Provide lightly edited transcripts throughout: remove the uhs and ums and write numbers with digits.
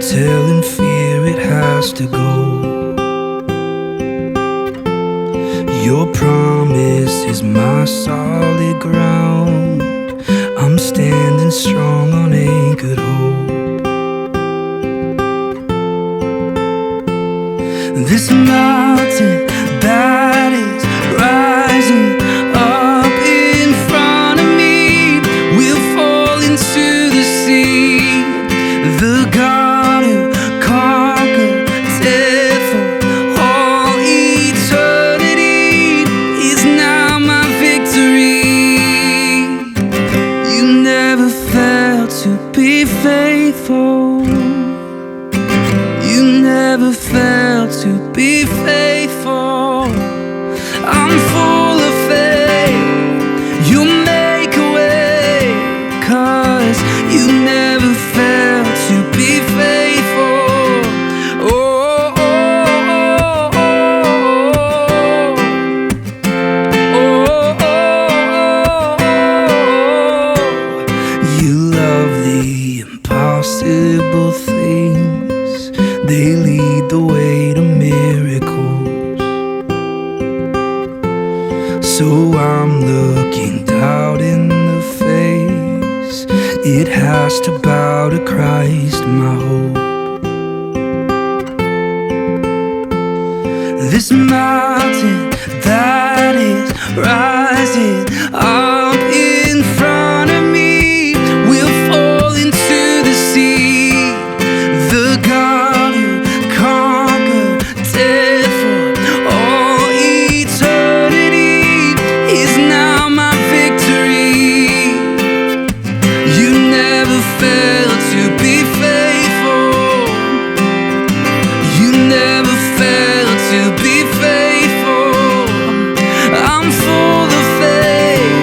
telling fear it has to go. Your promise is my solid ground. I'm standing strong on anchored hope. This mountain that is rising up in front of me will fall into the sea. The God who conquered death for all eternity is now my victory. You never failed to be faithful. You never failed to be faithful. I'm full of faith. You make a way, 'cause you never failed to be faithful. Oh, oh, oh, oh, oh, oh. You love the impossible things. They lead the way to miracles. So I'm looking doubt in the face. It has to bow to Christ, my hope. This mountain that is rising up in front of me will fall into the sea. The God who conquered death for all eternity is now my victory. You never failed to be faithful. You never failed to be faithful. I'm full of faith.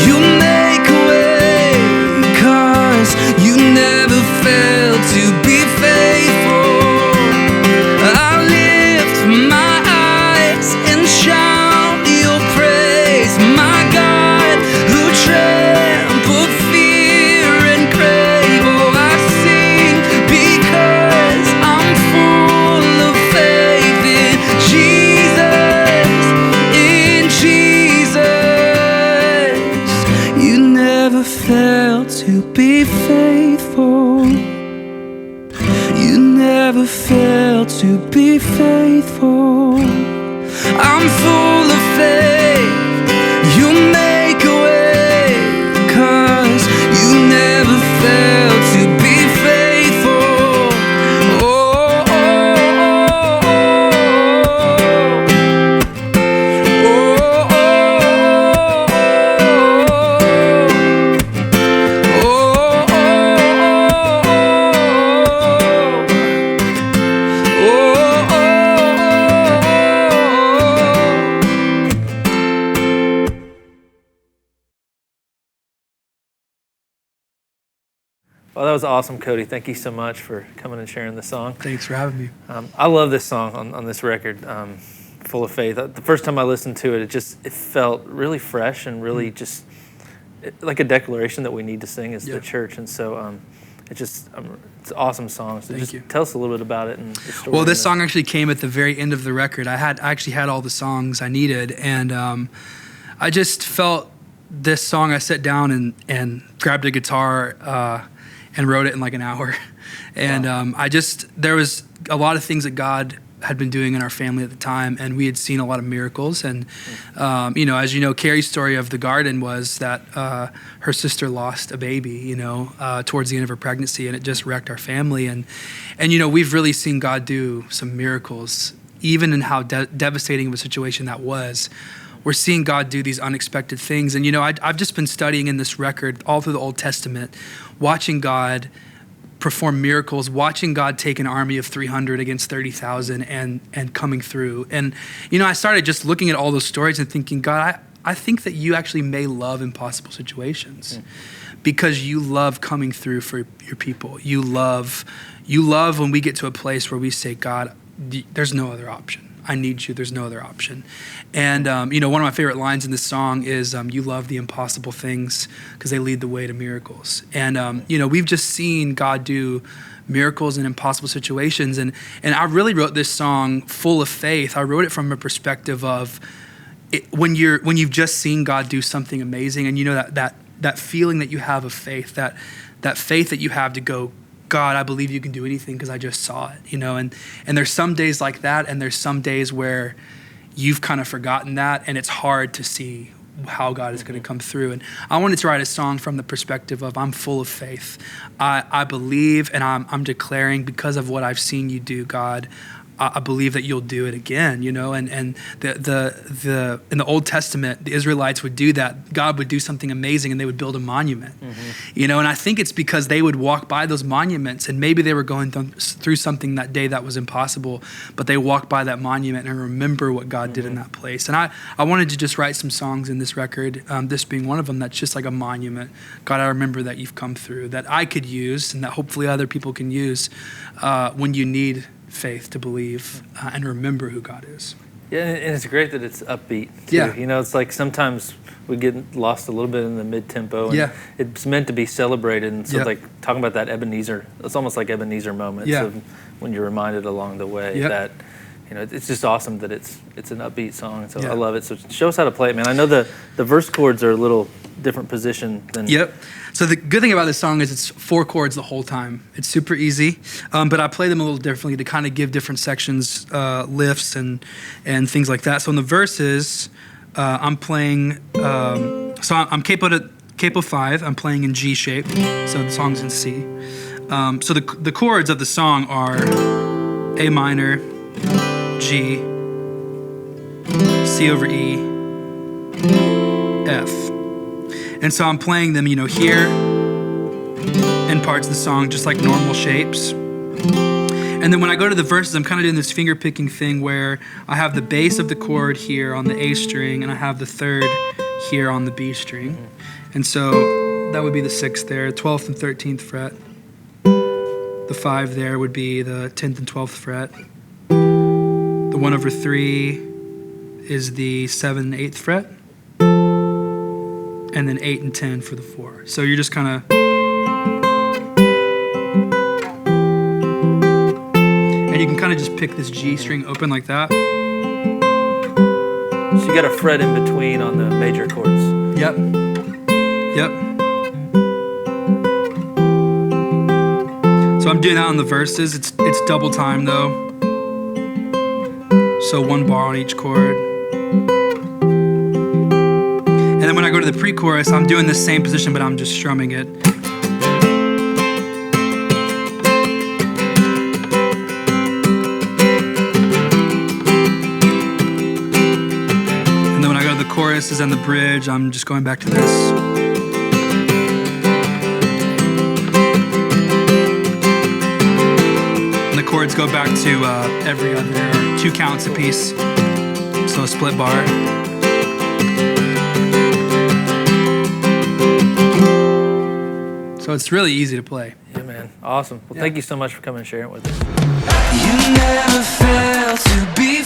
You make a way, 'cause you never failed to be faithful. I lift my eyes and shout your praise, my God who trampled fear and grave. Oh, I sing because I'm full of faith in Jesus, in Jesus. You never failed to be faithful. You never failed to be faithful. I'm full of faith. You make a way, 'cause you never failed to be faithful. Oh, oh, oh, oh, oh, Well, that was awesome, Cody. Thank you so much for coming and sharing the song. Thanks for having me. I love this song on this record, Full of Faith. The first time I listened to it, it felt really fresh and really just like a declaration that we need to sing as the church. And so it's an awesome song. So Thank you. Tell us a little bit about it and the story. Well, this song actually came at the very end of the record. I actually had all the songs I needed, and I just felt this song. I sat down and grabbed a guitar and wrote it in like an hour. And wow. There was a lot of things that God had been doing in our family at the time, and we had seen a lot of miracles. And, as you know, Carrie's story of the garden was that her sister lost a baby, towards the end of her pregnancy, and it just wrecked our family. And we've really seen God do some miracles, even in how devastating of a situation that was. We're seeing God do these unexpected things. And, I've just been studying in this record all through the Old Testament, watching God perform miracles, watching God take an army of 300 against 30,000 and coming through. And, I started just looking at all those stories and thinking, God, I think that you actually may love impossible situations because you love coming through for your people. You love when we get to a place where we say, God, there's no other option. I need you. There's no other option. And, one of my favorite lines in this song is, you love the impossible things because they lead the way to miracles. And, we've just seen God do miracles in impossible situations. And I really wrote this song full of faith. I wrote it from a perspective of when you've just seen God do something amazing, and that feeling that you have of faith, that faith that you have to go, God, I believe you can do anything because I just saw it, and there's some days like that, and there's some days where you've kind of forgotten that, and it's hard to see how God is going to come through. And I wanted to write a song from the perspective of I'm full of faith. I believe, and I'm declaring because of what I've seen you do, God, I believe that you'll do it again, and the in the Old Testament, the Israelites would do that. God would do something amazing and they would build a monument, and I think it's because they would walk by those monuments, and maybe they were going through something that day that was impossible, but they walked by that monument and remember what God did in that place. And I wanted to just write some songs in this record, this being one of them, that's just like a monument. God, I remember that you've come through, that I could use and that hopefully other people can use when you need faith to believe and remember who God is. Yeah, and it's great that it's upbeat too. Yeah. It's like sometimes we get lost a little bit in the mid-tempo, and it's meant to be celebrated. And so like talking about that Ebenezer, it's almost like Ebenezer moments of when you're reminded along the way that it's just awesome that it's an upbeat song. So I love it. So show us how to play it, man. I know the verse chords are a little different position than. So the good thing about this song is it's 4 chords the whole time. It's super easy, but I play them a little differently to kind of give different sections lifts and things like that. So in the verses, I'm playing. I'm capo 5. I'm playing in G shape. So the song's in C. So the chords of the song are A minor, G, C over E, F. And so I'm playing them, here in parts of the song, just like normal shapes. And then when I go to the verses, I'm kind of doing this finger picking thing where I have the bass of the chord here on the A string, and I have the 3rd here on the B string. And so that would be the 6th there, 12th and 13th fret. The 5 there would be the 10th and 12th fret. The 1 over 3 is the 7th and 8th fret. And then 8 and 10 for the 4. So you're just kind of, and you can kind of just pick this G string open like that. So you got a fret in between on the major chords. Yep. So I'm doing that on the verses. It's double time though. So 1 bar on each chord. And then when I go to the pre-chorus, I'm doing the same position, but I'm just strumming it. And then when I go to the choruses and the bridge, I'm just going back to this. And the chords go back to every other 2 counts apiece. So a split bar. So it's really easy to play. Yeah, man. Awesome. Well, thank you so much for coming and sharing it with us. You never fail to be